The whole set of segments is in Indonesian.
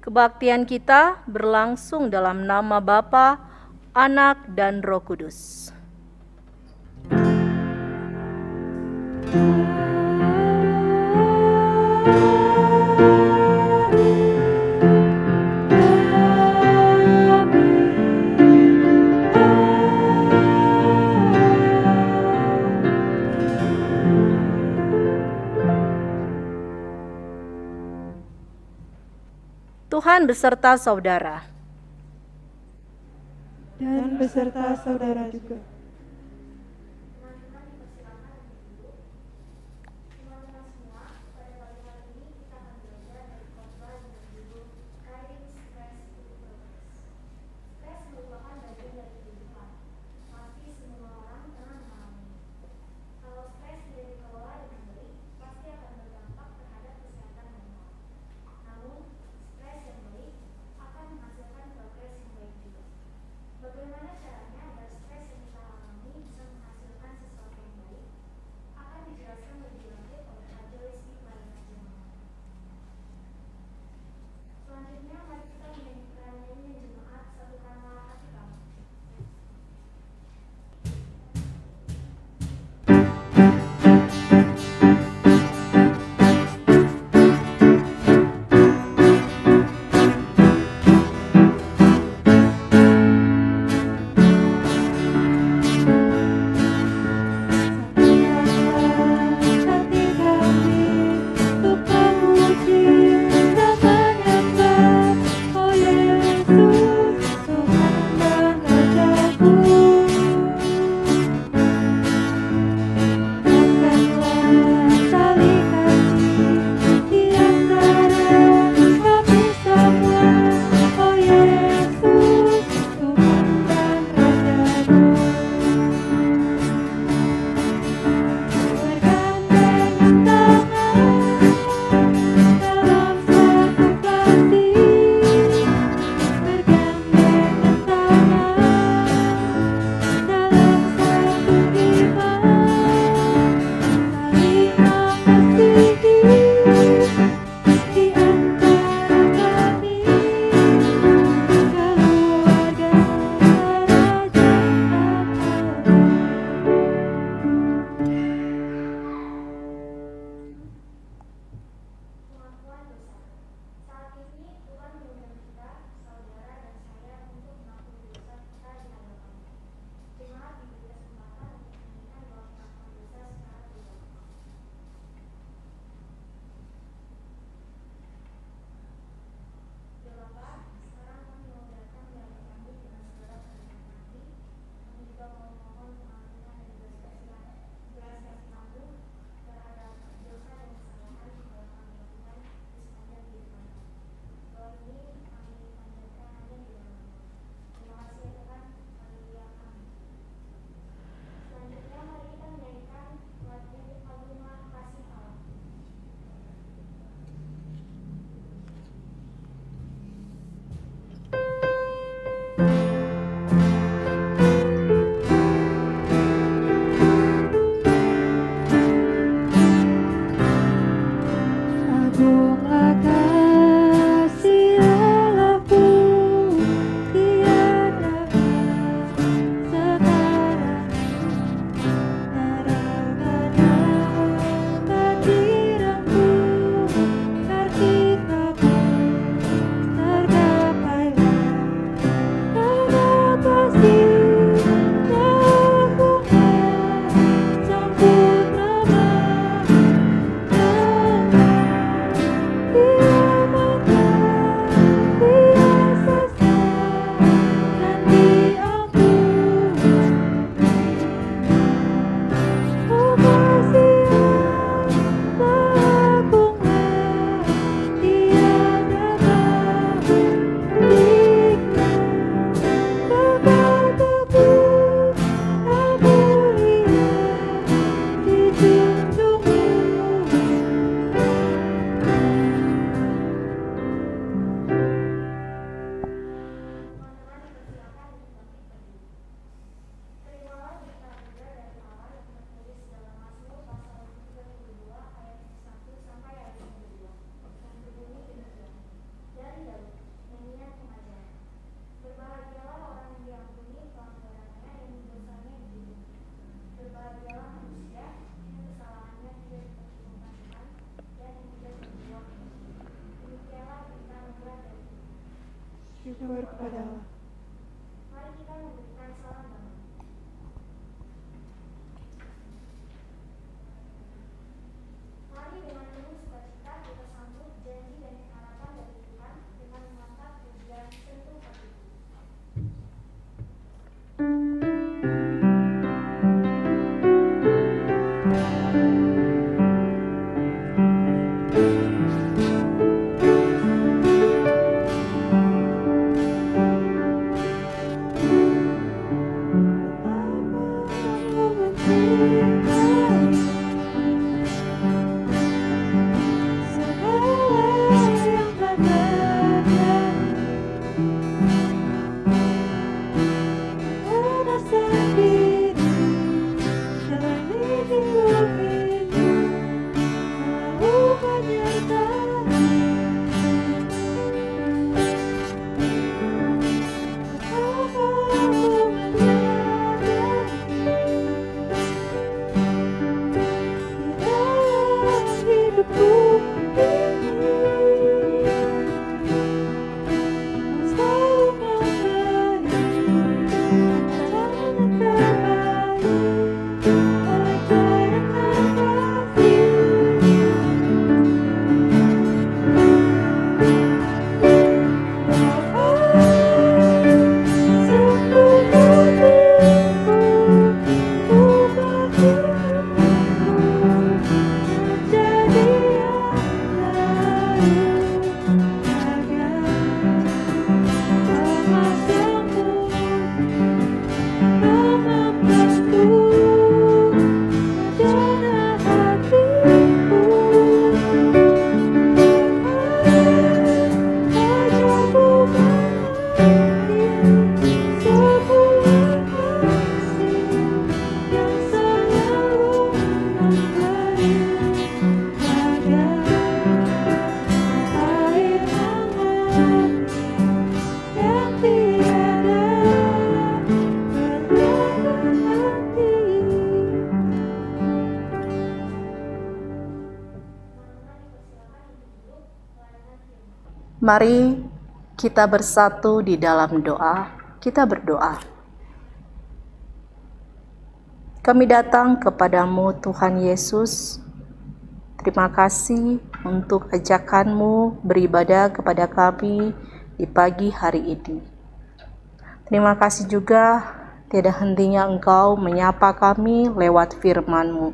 Kebaktian kita berlangsung dalam nama Bapa, Anak, dan Roh Kudus. Tuhan beserta saudara. Dan beserta saudara juga. Bagaimana caranya agar stres yang kita kepada Allah. Mari kita memberikan salam damai. Mari dengan penuh sukacita kita sambut janji dan harapan dari Tuhan dengan mengangkat pujian sentuh hatiku. Mari kita bersatu di dalam doa. Kita berdoa. Kami datang kepadamu Tuhan Yesus. Terima kasih untuk ajakan-Mu beribadah kepada kami di pagi hari ini. Terima kasih juga tiada hentinya Engkau menyapa kami lewat firman-Mu.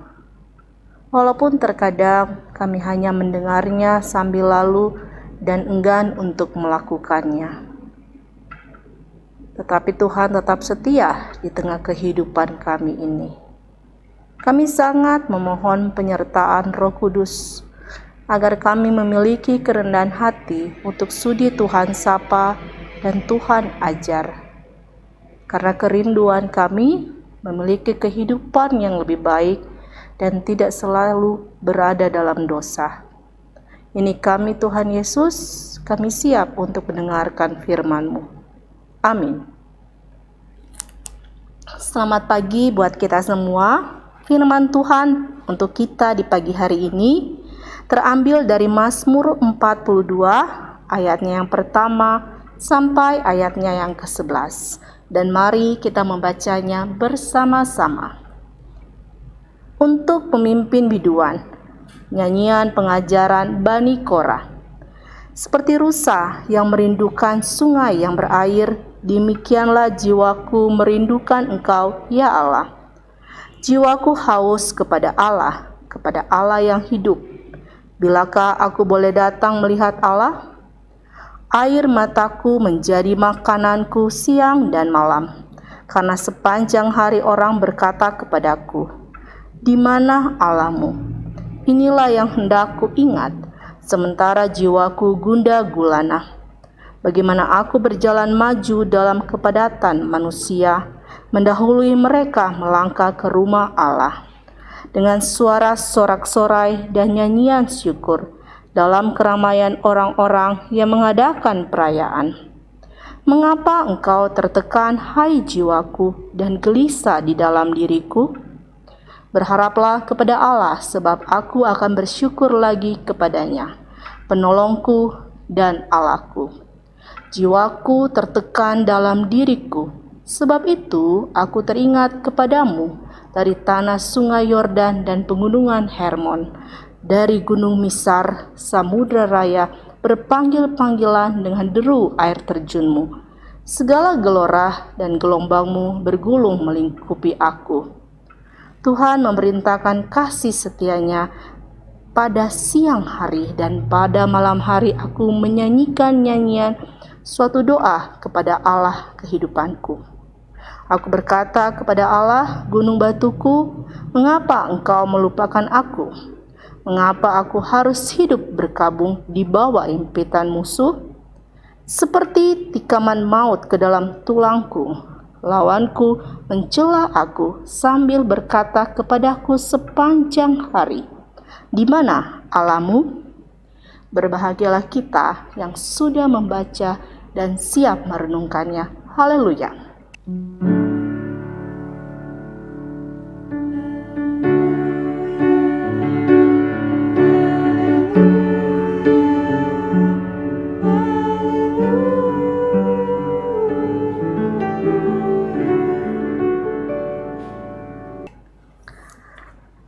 Walaupun terkadang kami hanya mendengarnya sambil lalu dan enggan untuk melakukannya. Tetapi Tuhan tetap setia di tengah kehidupan kami ini. Kami sangat memohon penyertaan Roh Kudus agar kami memiliki kerendahan hati untuk sudi Tuhan sapa dan Tuhan ajar. Karena kerinduan kami memiliki kehidupan yang lebih baik dan tidak selalu berada dalam dosa. Ini kami Tuhan Yesus, kami siap untuk mendengarkan firman-Mu. Amin. Selamat pagi buat kita semua. Firman Tuhan untuk kita di pagi hari ini terambil dari Mazmur 42 ayatnya yang pertama sampai ayatnya yang ke-11. Dan mari kita membacanya bersama-sama. Untuk pemimpin biduan, nyanyian pengajaran Bani Korah. Seperti rusa yang merindukan sungai yang berair, demikianlah jiwaku merindukan Engkau, ya Allah. Jiwaku haus kepada Allah yang hidup. Bilakah aku boleh datang melihat Allah? Air mataku menjadi makananku siang dan malam, karena sepanjang hari orang berkata kepadaku, "Di mana Allahmu?" Inilah yang hendak ku ingat, sementara jiwaku gundah gulana. Bagaimana aku berjalan maju dalam kepadatan manusia, mendahului mereka melangkah ke rumah Allah. Dengan suara sorak-sorai dan nyanyian syukur, dalam keramaian orang-orang yang mengadakan perayaan. Mengapa engkau tertekan, hai jiwaku, dan gelisah di dalam diriku? Berharaplah kepada Allah, sebab aku akan bersyukur lagi kepadanya, penolongku dan Allahku. Jiwaku tertekan dalam diriku. Sebab itu aku teringat kepadamu dari tanah sungai Yordan dan pegunungan Hermon, dari gunung Misar, samudra raya berpanggil-panggilan dengan deru air terjunmu. Segala gelora dan gelombangmu bergulung melingkupi aku. Tuhan memerintahkan kasih setianya pada siang hari, dan pada malam hari aku menyanyikan nyanyian suatu doa kepada Allah kehidupanku. Aku berkata kepada Allah, gunung batuku, mengapa engkau melupakan aku? Mengapa aku harus hidup berkabung di bawah impitan musuh? Seperti tikaman maut ke dalam tulangku, lawanku mencela aku sambil berkata kepadaku sepanjang hari, di mana Allahmu? Berbahagialah kita yang sudah membaca dan siap merenungkannya. Haleluya.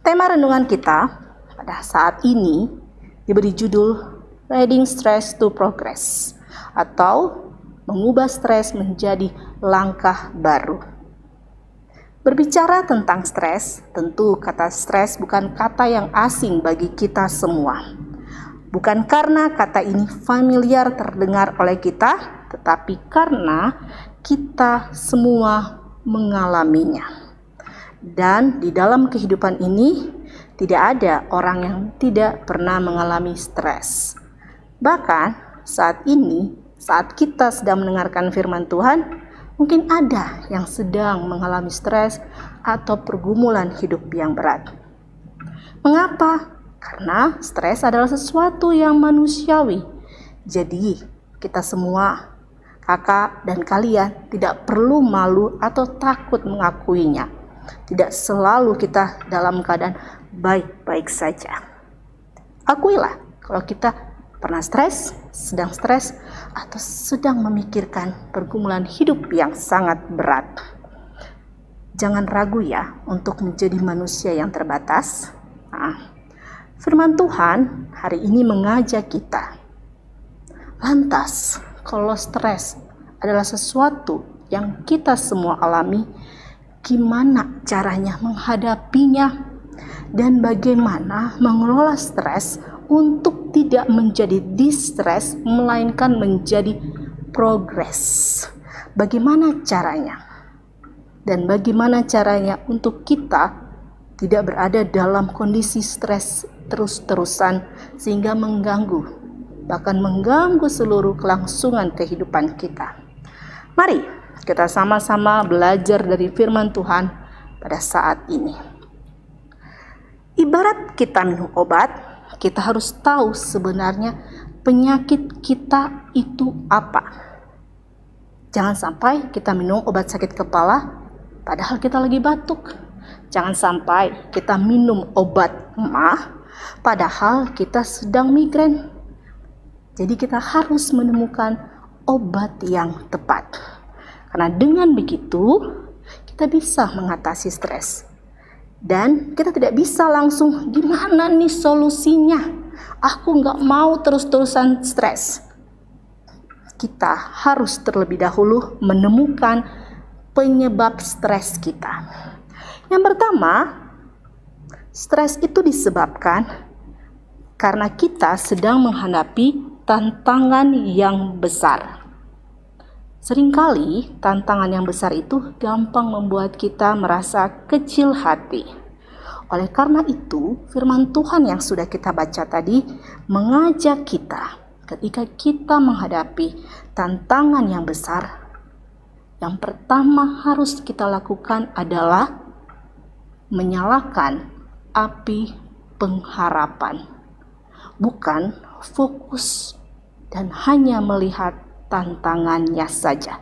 Tema renungan kita pada saat ini diberi judul Reading Stress to Progress, atau mengubah stres menjadi langkah baru. Berbicara tentang stres, tentu kata stres bukan kata yang asing bagi kita semua. Bukan karena kata ini familiar terdengar oleh kita, tetapi karena kita semua mengalaminya. Dan di dalam kehidupan ini tidak ada orang yang tidak pernah mengalami stres. Bahkan saat ini, saat kita sedang mendengarkan firman Tuhan, mungkin ada yang sedang mengalami stres atau pergumulan hidup yang berat. Mengapa? Karena stres adalah sesuatu yang manusiawi. Jadi kita semua, kakak dan kalian, tidak perlu malu atau takut mengakuinya. Tidak selalu kita dalam keadaan baik-baik saja. Akuilah kalau kita pernah stres, sedang stres, atau sedang memikirkan pergumulan hidup yang sangat berat. Jangan ragu ya untuk menjadi manusia yang terbatas. Firman Tuhan hari ini mengajak kita. Lantas, kalau stres adalah sesuatu yang kita semua alami, gimana caranya menghadapinya dan bagaimana mengelola stres untuk tidak menjadi distress, melainkan menjadi progress. Bagaimana caranya? Dan bagaimana caranya untuk kita tidak berada dalam kondisi stres terus-terusan sehingga mengganggu, bahkan mengganggu seluruh kelangsungan kehidupan kita. Mari kita sama-sama belajar dari firman Tuhan pada saat ini. Ibarat kita minum obat, kita harus tahu sebenarnya penyakit kita itu apa. Jangan sampai kita minum obat sakit kepala padahal kita lagi batuk. Jangan sampai kita minum obat emah padahal kita sedang migrain. Jadi kita harus menemukan obat yang tepat. Karena dengan begitu kita bisa mengatasi stres. Dan kita tidak bisa langsung, gimana nih solusinya? Aku nggak mau terus-terusan stres. Kita harus terlebih dahulu menemukan penyebab stres kita. Yang pertama, stres itu disebabkan karena kita sedang menghadapi tantangan yang besar. Seringkali tantangan yang besar itu gampang membuat kita merasa kecil hati. Oleh karena itu, firman Tuhan yang sudah kita baca tadi mengajak kita ketika kita menghadapi tantangan yang besar, yang pertama harus kita lakukan adalah menyalakan api pengharapan. Bukan fokus dan hanya melihat tantangannya saja.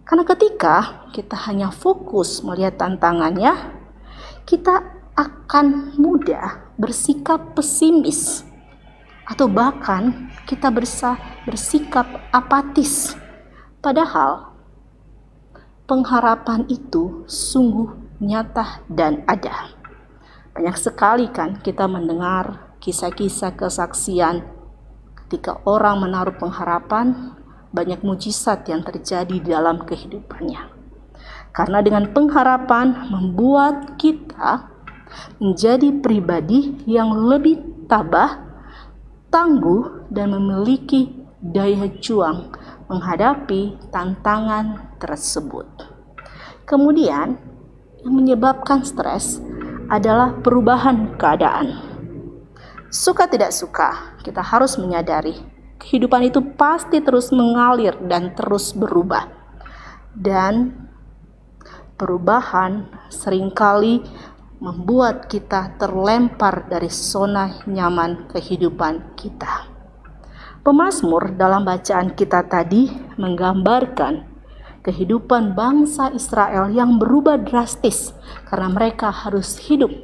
Karena ketika kita hanya fokus melihat tantangannya, kita akan mudah bersikap pesimis, atau bahkan kita bersikap apatis. Padahal pengharapan itu sungguh nyata dan ada. Banyak sekali kan kita mendengar kisah-kisah kesaksian ketika orang menaruh pengharapan, banyak mujizat yang terjadi di dalam kehidupannya. Karena dengan pengharapan membuat kita menjadi pribadi yang lebih tabah, tangguh, dan memiliki daya juang menghadapi tantangan tersebut. Kemudian, yang menyebabkan stres adalah perubahan keadaan. Suka tidak suka, kita harus menyadari kehidupan itu pasti terus mengalir dan terus berubah. Dan perubahan seringkali membuat kita terlempar dari zona nyaman kehidupan kita. Pemazmur dalam bacaan kita tadi menggambarkan kehidupan bangsa Israel yang berubah drastis karena mereka harus hidup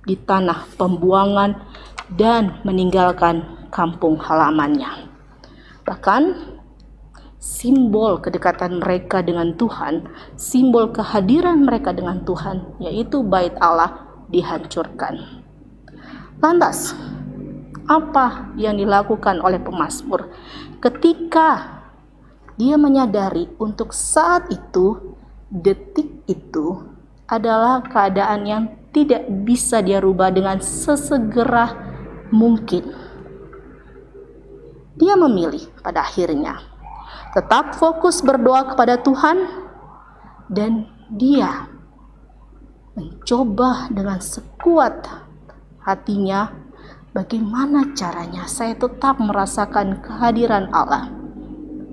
di tanah pembuangan dan meninggalkan kampung halamannya. Bahkan simbol kedekatan mereka dengan Tuhan, simbol kehadiran mereka dengan Tuhan, yaitu bait Allah, dihancurkan. Lantas, apa yang dilakukan oleh pemazmur ketika dia menyadari untuk saat itu, detik itu adalah keadaan yang tidak bisa dia rubah dengan sesegera mungkin. Dia memilih pada akhirnya tetap fokus berdoa kepada Tuhan, dan dia mencoba dengan sekuat hatinya bagaimana caranya saya tetap merasakan kehadiran Allah.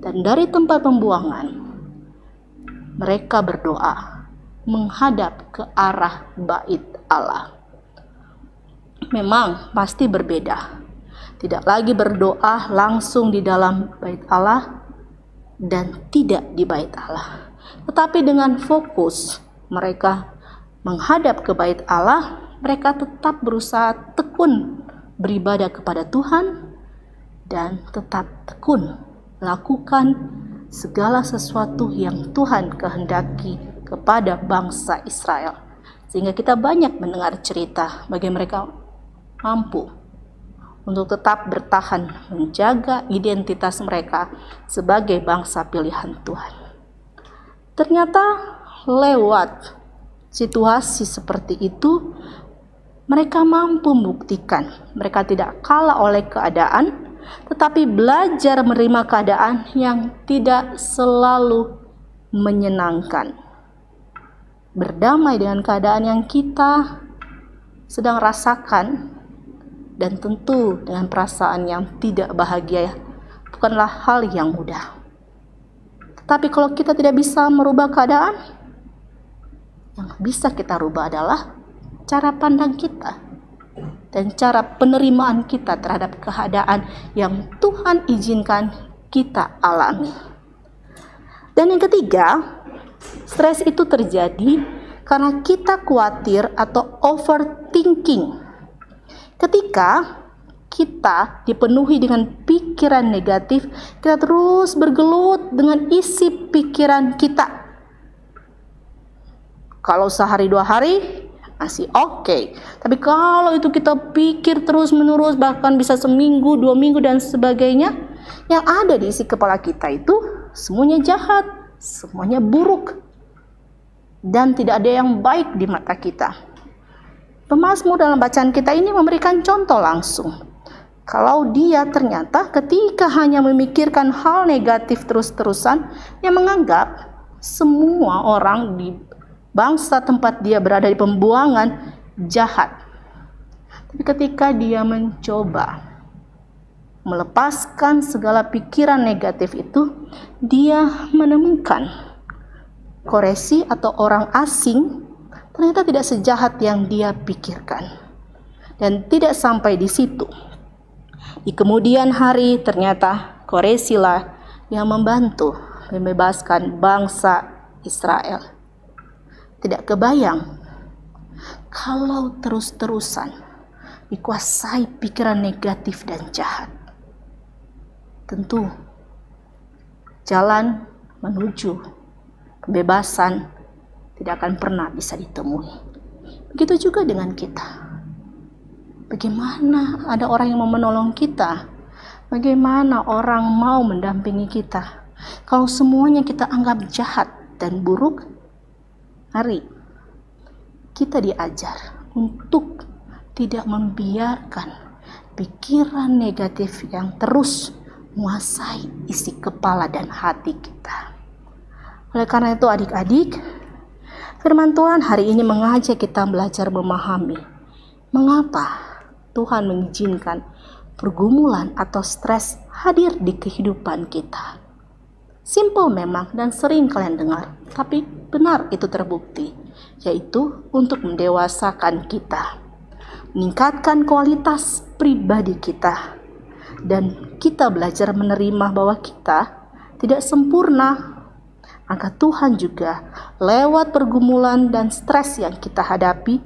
Dan dari tempat pembuangan mereka berdoa menghadap ke arah bait Allah. Memang pasti berbeda. Tidak lagi berdoa langsung di dalam bait Allah dan tidak di bait Allah. Tetapi dengan fokus mereka menghadap ke bait Allah, mereka tetap berusaha tekun beribadah kepada Tuhan dan tetap tekun lakukan segala sesuatu yang Tuhan kehendaki kepada bangsa Israel. Sehingga kita banyak mendengar cerita bagi mereka mampu untuk tetap bertahan menjaga identitas mereka sebagai bangsa pilihan Tuhan. Ternyata lewat situasi seperti itu mereka mampu membuktikan mereka tidak kalah oleh keadaan, tetapi belajar menerima keadaan yang tidak selalu menyenangkan. Berdamai dengan keadaan yang kita sedang rasakan, dan tentu dengan perasaan yang tidak bahagia bukanlah hal yang mudah. Tetapi kalau kita tidak bisa merubah keadaan, yang bisa kita rubah adalah cara pandang kita dan cara penerimaan kita terhadap keadaan yang Tuhan izinkan kita alami. Dan yang ketiga, stres itu terjadi karena kita khawatir atau overthinking. Ketika kita dipenuhi dengan pikiran negatif, kita terus bergelut dengan isi pikiran kita. Kalau sehari 2 hari masih oke. Tapi kalau itu kita pikir terus menerus, bahkan bisa seminggu, 2 minggu dan sebagainya, yang ada di isi kepala kita itu semuanya jahat, semuanya buruk, dan tidak ada yang baik di mata kita. Pemazmur dalam bacaan kita ini memberikan contoh langsung. Kalau dia ternyata ketika hanya memikirkan hal negatif terus-terusan, dia menganggap semua orang di bangsa tempat dia berada di pembuangan jahat. Tapi ketika dia mencoba melepaskan segala pikiran negatif itu, dia menemukan Koresi atau orang asing ternyata tidak sejahat yang dia pikirkan. Dan tidak sampai di situ. Di kemudian hari ternyata Koresi lah yang membantu membebaskan bangsa Israel. Tidak kebayang kalau terus-terusan dikuasai pikiran negatif dan jahat. Tentu jalan menuju kebebasan tidak akan pernah bisa ditemui. Begitu juga dengan kita. Bagaimana ada orang yang mau menolong kita? Bagaimana orang mau mendampingi kita? Kalau semuanya kita anggap jahat dan buruk, mari kita diajar untuk tidak membiarkan pikiran negatif yang terus menguasai isi kepala dan hati kita. Oleh karena itu adik-adik, firman Tuhan hari ini mengajak kita belajar memahami mengapa Tuhan mengizinkan pergumulan atau stres hadir di kehidupan kita. Simpel memang dan sering kalian dengar, tapi benar itu terbukti, yaitu untuk mendewasakan kita, meningkatkan kualitas pribadi kita, dan kita belajar menerima bahwa kita tidak sempurna. Maka Tuhan juga lewat pergumulan dan stres yang kita hadapi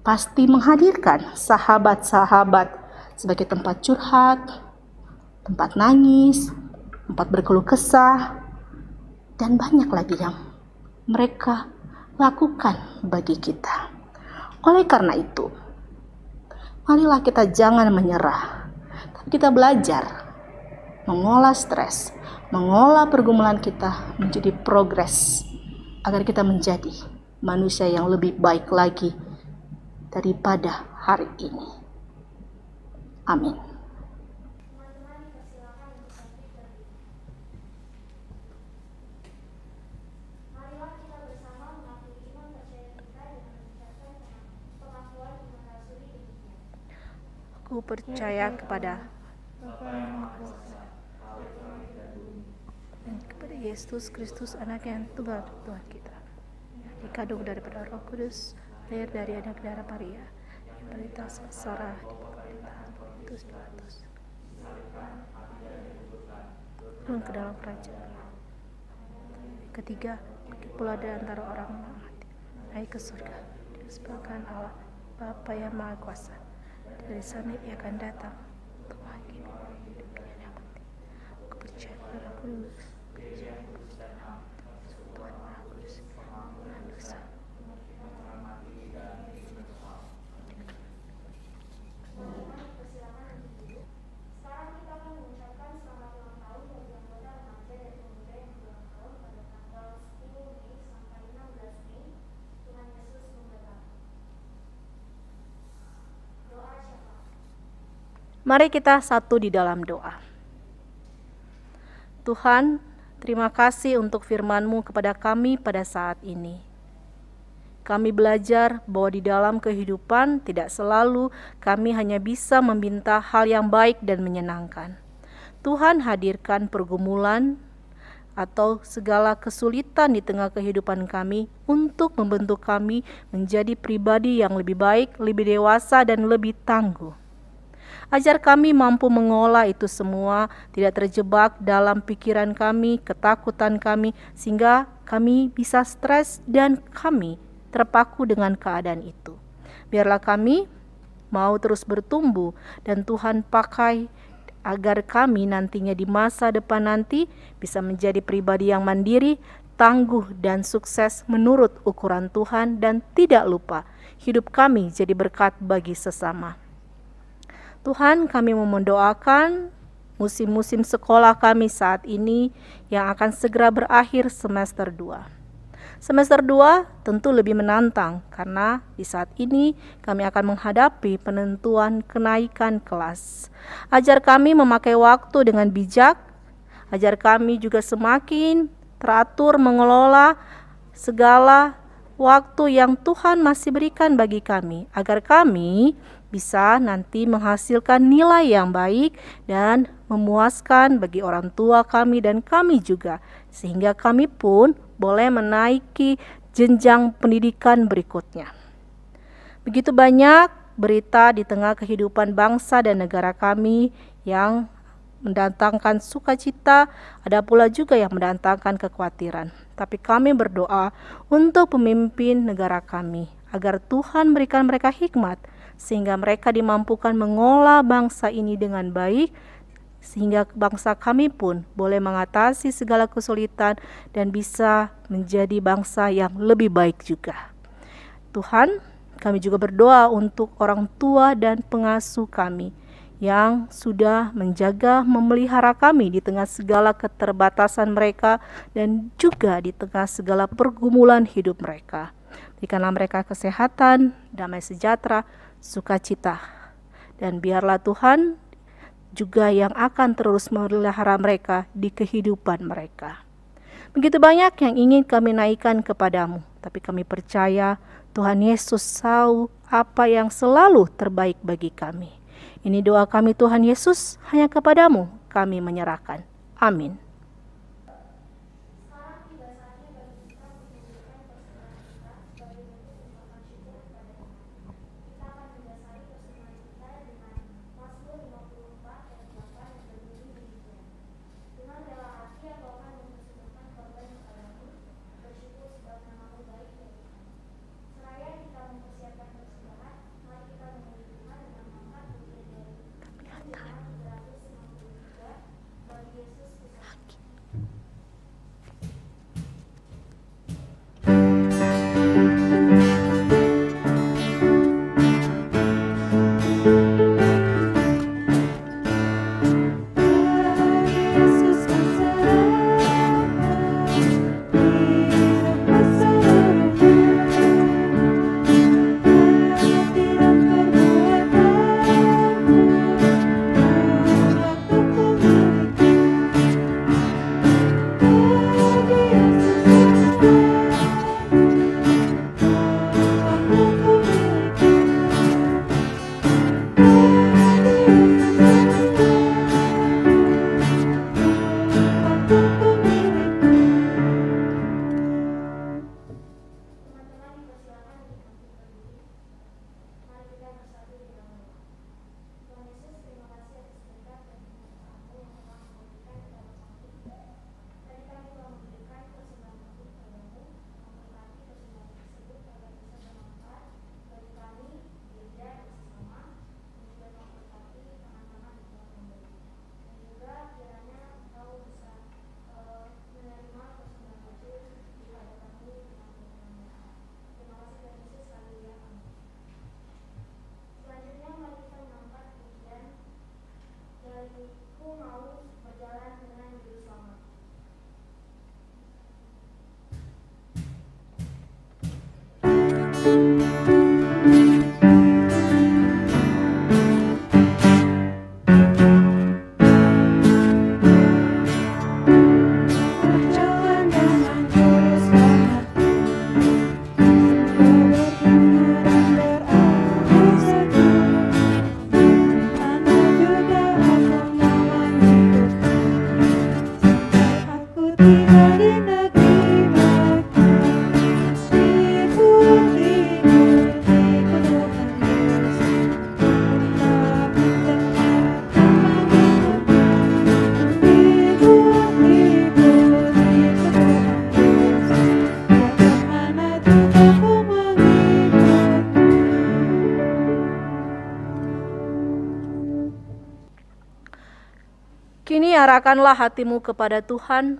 pasti menghadirkan sahabat-sahabat sebagai tempat curhat, tempat nangis, tempat berkeluh kesah, dan banyak lagi yang mereka lakukan bagi kita. Oleh karena itu, marilah kita jangan menyerah, tapi kita belajar mengolah stres, mengolah pergumulan kita menjadi progres, agar kita menjadi manusia yang lebih baik lagi daripada hari ini. Amin. Teman-teman dipersilakan untuk bangkit berdiri. Marilah kita bersama mengakui iman percaya kita dengan mengucapkan pengakuan iman rasuli demikian. Aku percaya kepada dan kepada Yesus Kristus, Anak yang tunggal Tuhan kita, dikandung daripada Roh Kudus, lahir dari anak darah Maria, menderita sengsara di pemerintahan Pontius Pilatus, turun ke dalam kerajaan. Ketiga, bangkit pula dari antara orang mati, naik ke surga, di sebelah Allah Bapa yang Maha Kuasa. Dari sana ia akan datang untuk menghakimi hidup dan yang mati. Aku percaya pada Roh Kudus, Tuhan Maha Kudus, dosa. Teman-teman dipersilakan untuk duduk. Sekarang kita akan mengucapkan selamat ulang tahun bagi anggota remaja dan pemuda yang berulang tahun pada tanggal 10 Mei sampai 16 Mei. Tuhan Yesus memberkati. Doa syafaat. Mari kita satu di dalam doa. Tuhan, terima kasih untuk firman-Mu kepada kami pada saat ini. Kami belajar bahwa di dalam kehidupan tidak selalu kami hanya bisa meminta hal yang baik dan menyenangkan. Tuhan hadirkan pergumulan atau segala kesulitan di tengah kehidupan kami untuk membentuk kami menjadi pribadi yang lebih baik, lebih dewasa, dan lebih tangguh. Ajar kami mampu mengolah itu semua, tidak terjebak dalam pikiran kami, ketakutan kami, sehingga kami bisa stres dan kami terpaku dengan keadaan itu. Biarlah kami mau terus bertumbuh dan Tuhan pakai agar kami nantinya di masa depan nanti bisa menjadi pribadi yang mandiri, tangguh, dan sukses menurut ukuran Tuhan, dan tidak lupa hidup kami jadi berkat bagi sesama. Tuhan, kami mau mendoakan musim-musim sekolah kami saat ini yang akan segera berakhir semester 2. Semester 2 tentu lebih menantang karena di saat ini kami akan menghadapi penentuan kenaikan kelas. Ajar kami memakai waktu dengan bijak, ajar kami juga semakin teratur mengelola segala waktu yang Tuhan masih berikan bagi kami, agar kami bisa nanti menghasilkan nilai yang baik dan memuaskan bagi orang tua kami dan kami juga, sehingga kami pun boleh menaiki jenjang pendidikan berikutnya. Begitu banyak berita di tengah kehidupan bangsa dan negara kami yang mendatangkan sukacita, ada pula juga yang mendatangkan kekhawatiran. Tapi kami berdoa untuk pemimpin negara kami, agar Tuhan berikan mereka hikmat, sehingga mereka dimampukan mengolah bangsa ini dengan baik, sehingga bangsa kami pun boleh mengatasi segala kesulitan dan bisa menjadi bangsa yang lebih baik juga. Tuhan, kami juga berdoa untuk orang tua dan pengasuh kami yang sudah menjaga memelihara kami di tengah segala keterbatasan mereka dan juga di tengah segala pergumulan hidup mereka. Berikanlah mereka kesehatan, damai sejahtera, sukacita. Dan biarlah Tuhan juga yang akan terus memelihara mereka di kehidupan mereka. Begitu banyak yang ingin kami naikkan kepadamu, tapi kami percaya Tuhan Yesus tahu apa yang selalu terbaik bagi kami. Ini doa kami Tuhan Yesus, hanya kepadamu kami menyerahkan. Amin. Sekarang tiba saatnya bagi kita menunjukkan persembahan kita sebagai bentuk ungkapan syukur kepada Tuhan. Kita akan mendasari persembahan kita dengan Mazmur 54 ayat 8 yang berbunyi demikian. Dengan rela hati aku akan mempersembahkan korban kepadamu, bersyukur sebab namamu baik ya Tuhan. Seraya kita mempersiapkan persembahan, mari kita memuji Tuhan dengan mengangkat pujian dari Jemaat 353 bagi Yesus Kristus. Teman-teman dipersilakan untuk bangkit berdiri. Mari kita bersatu di dalam doa. Tuhan Yesus, terima kasih atas berkat dan kemurahan-Mu yang telah memberikan kepada kami. Tadi kami telah memberikan persembahan kami kepadamu, memberkati persembahan tersebut agar bisa bermanfaat bagi kami, gereja dan sesama, dan juga memberkati teman-teman yang telah memberi. Dan juga kiranya Engkau bisa menerima persembahan itu di hadapan-Mu dengan berkenan. Terima kasih Tuhan Yesus, haleluya, amin. Selanjutnya mari kita mengangkat pujian dari Ku Mau Berjalan dengan Juru Selamat. Berjalan dengan juru selamatku, berkenan berakhir sejuk. Mana juga aku mau mengikutmu, sampai aku tiba di negeri batu. Meskipun tidur di pelukan Yesus, tetap mendengarkan mengikutmu. Hibur di pelukan Yesus, bagaimana juga ku mengikutmu. Kini arahkanlah hatimu kepada Tuhan.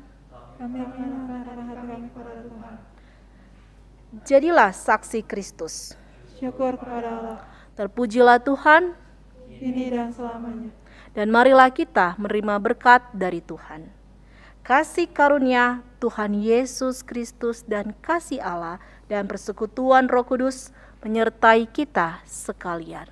Kami mengarahkan hati kami kepada Tuhan. Jadilah saksi Kristus. Syukur kepada Allah, Terpujilah Tuhan, kini dan selamanya. dan marilah kita menerima berkat dari Tuhan. Kasih karunia Tuhan Yesus Kristus dan kasih Allah dan persekutuan Roh Kudus menyertai kita sekalian.